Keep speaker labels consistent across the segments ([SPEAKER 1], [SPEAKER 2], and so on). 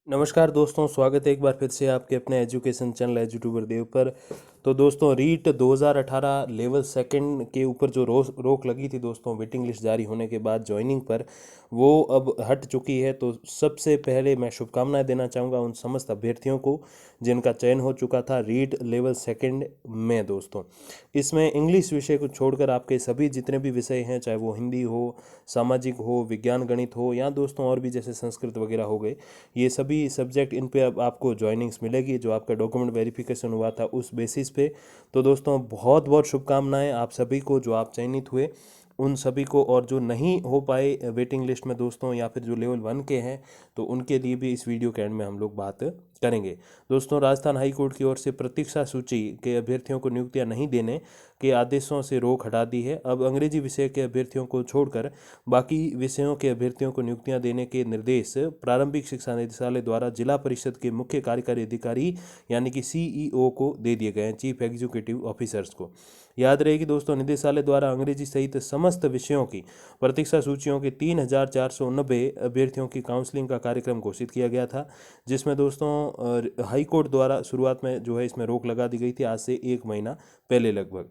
[SPEAKER 1] नमस्कार दोस्तों, स्वागत है एक बार फिर से आपके अपने एजुकेशन चैनल एजुट्यूबर देव पर। तो दोस्तों रीट 2018 लेवल सेकंड के ऊपर जो रोक लगी थी दोस्तों वेटिंग लिस्ट जारी होने के बाद ज्वाइनिंग पर, वो अब हट चुकी है। तो सबसे पहले मैं शुभकामनाएं देना चाहूँगा उन समस्त अभ्यर्थियों को जिनका चयन हो चुका था रीट लेवल सेकंड में। दोस्तों इसमें इंग्लिश विषय को छोड़कर आपके सभी जितने भी विषय हैं, चाहे वो हिंदी हो, सामाजिक हो, विज्ञान गणित हो, या दोस्तों और भी जैसे संस्कृत वगैरह हो गए, ये सभी सब्जेक्ट इन पे अब आपको ज्वाइनिंग्स मिलेगी। जो आपका डॉक्यूमेंट वेरिफिकेशन हुआ था उस बेसिस पे। तो दोस्तों बहुत बहुत शुभकामनाएं आप सभी को जो आप चयनित हुए उन सभी को, और जो नहीं हो पाए वेटिंग लिस्ट में दोस्तों, या फिर जो लेवल 1 के हैं, तो उनके लिए भी इस वीडियो के एंड में हम लोग बात करेंगे। दोस्तों राजस्थान हाई कोर्ट की ओर से प्रतीक्षा सूची के अभ्यर्थियों को नियुक्तियां नहीं देने के आदेशों से रोक हटा दी है। अब अंग्रेजी विषय के अभ्यर्थियों को छोड़कर बाकी विषयों के अभ्यर्थियों को नियुक्तियां देने के निर्देश प्रारंभिक शिक्षा निदेशालय द्वारा जिला परिषद के मुख्य कार्यकारी अधिकारी यानी कि सीईओ को दे दिए गए हैं, चीफ एग्जीक्यूटिव ऑफिसर्स को। याद रहे कि दोस्तों निदेशालय द्वारा अंग्रेजी सहित समस्त विषयों की प्रतीक्षा सूचियों के 3490 अभ्यर्थियों की काउंसलिंग का कार्यक्रम घोषित किया गया था, जिसमें दोस्तों हाई कोर्ट द्वारा शुरुआत में जो है इसमें रोक लगा दी गई थी, आज से 1 महीना पहले लगभग।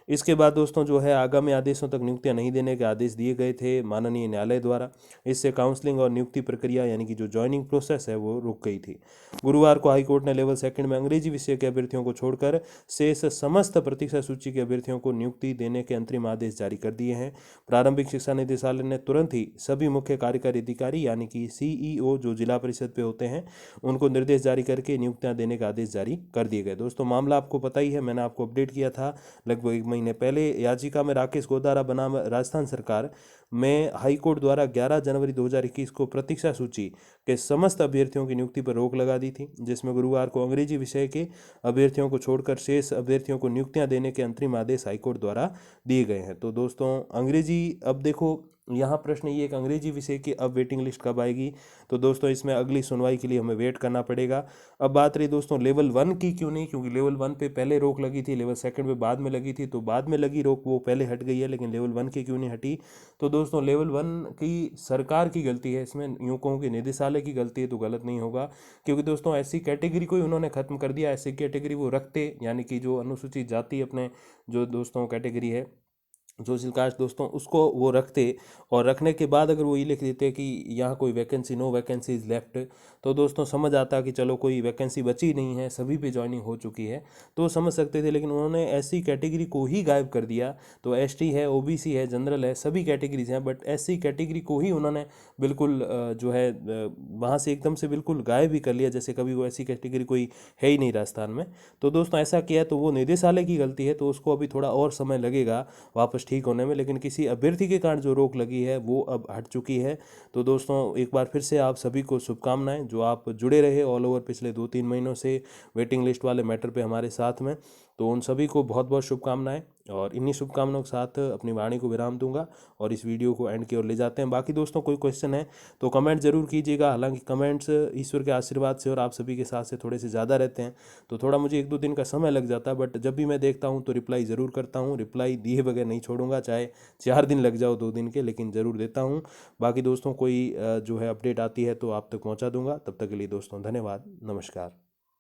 [SPEAKER 1] इसके बाद दोस्तों जो है आगामी आदेशों तक नियुक्तियां नहीं देने के आदेश दिए गए थे माननीय न्यायालय द्वारा। इससे काउंसलिंग और नियुक्ति प्रक्रिया यानी कि जो ज्वाइनिंग प्रोसेस है वो रुक गई थी। गुरुवार को हाईकोर्ट ने लेवल सेकंड में अंग्रेजी विषय के अभ्यर्थियों को छोड़कर शेष समस्त प्रतीक्षा सूची के अभ्यर्थियों को नियुक्ति देने के अंतरिम आदेश जारी कर दिए हैं। प्रारंभिक शिक्षा निदेशालय ने तुरंत ही सभी मुख्य कार्यकारी अधिकारी यानी कि सीईओ जो जिला परिषद पे होते हैं उनको निर्देश जारी करके नियुक्तियां देने का आदेश जारी कर दिए गए। दोस्तों मामला आपको पता ही है, मैंने आपको अपडेट किया था लगभग 1 महीने पहले। याचिका में राकेश गोदारा बनाम राजस्थान सरकार में हाईकोर्ट द्वारा 11 जनवरी 2021 को प्रतीक्षा सूची के समस्त अभ्यर्थियों की नियुक्ति पर रोक लगा दी थी, जिसमें गुरुवार को अंग्रेजी विषय के अभ्यर्थियों को छोड़कर शेष अभ्यर्थियों को नियुक्तियां देने के अंतरिम आदेश हाईकोर्ट द्वारा दिए गए हैं। तो दोस्तों अंग्रेजी, अब देखो यहाँ प्रश्न ये एक अंग्रेजी विषय की अब वेटिंग लिस्ट कब आएगी, तो दोस्तों इसमें अगली सुनवाई के लिए हमें वेट करना पड़ेगा। अब बात रही दोस्तों लेवल 1 की, क्यों नहीं, क्योंकि लेवल 1 पे पहले रोक लगी थी, लेवल सेकंड पे बाद में लगी थी, तो बाद में लगी रोक वो पहले हट गई है, लेकिन लेवल 1 की क्यों नहीं हटी। तो दोस्तों लेवल 1 की सरकार की गलती है, इसमें यूँ कहूँ कि निदेशालय की गलती है तो गलत नहीं होगा, क्योंकि दोस्तों ऐसी कैटेगरी को ही उन्होंने खत्म कर दिया। ऐसी कैटेगरी वो रखते, यानी कि जो अनुसूचित जाति अपने जो दोस्तों कैटेगरी है सोशल कास्ट दोस्तों, उसको वो रखते, और रखने के बाद अगर वो ये लिख देते कि यहाँ कोई vacancy, no vacancy is left, तो दोस्तों समझ आता कि चलो कोई वैकेंसी बची नहीं है, सभी पे ज्वाइनिंग हो चुकी है, तो समझ सकते थे। लेकिन उन्होंने ऐसी कैटेगरी को ही गायब कर दिया। तो एसटी है, ओबीसी है, जनरल है, सभी कैटेगरीज हैं, बट ऐसी कैटेगरी को ही उन्होंने बिल्कुल जो है वहाँ से एकदम से बिल्कुल गायब ही कर लिया, जैसे कभी वो ऐसी कैटेगरी कोई है ही नहीं राजस्थान में। तो दोस्तों ऐसा किया तो वो निदेशालय की गलती है, तो उसको अभी थोड़ा और समय लगेगा वापस ठीक होने में, लेकिन किसी अभ्यर्थी के कारण जो रोक लगी है वो अब हट चुकी है। तो दोस्तों एक बार फिर से आप सभी को शुभकामनाएं, जो आप जुड़े रहे ऑल ओवर पिछले 2-3 महीनों से वेटिंग लिस्ट वाले मैटर पे हमारे साथ में, तो उन सभी को बहुत बहुत शुभकामनाएं। और इन्हीं शुभकामनाओं के साथ अपनी वाणी को विराम दूंगा और इस वीडियो को एंड की ओर ले जाते हैं। बाकी दोस्तों कोई क्वेश्चन है तो कमेंट जरूर कीजिएगा। हालांकि कमेंट्स ईश्वर के आशीर्वाद से और आप सभी के साथ से थोड़े से ज़्यादा रहते हैं, तो थोड़ा मुझे 1-2 दिन का समय लग जाता है, बट जब भी मैं देखता हूँ तो रिप्लाई ज़रूर करता हूँ। रिप्लाई दिए बगैर नहीं छोड़ूंगा, चाहे 4 दिन लग जाओ 2 दिन के, लेकिन ज़रूर देता हूँ। बाकी दोस्तों कोई जो है अपडेट आती है तो आप तक पहुँचा दूंगा। तब तक के लिए दोस्तों धन्यवाद, नमस्कार।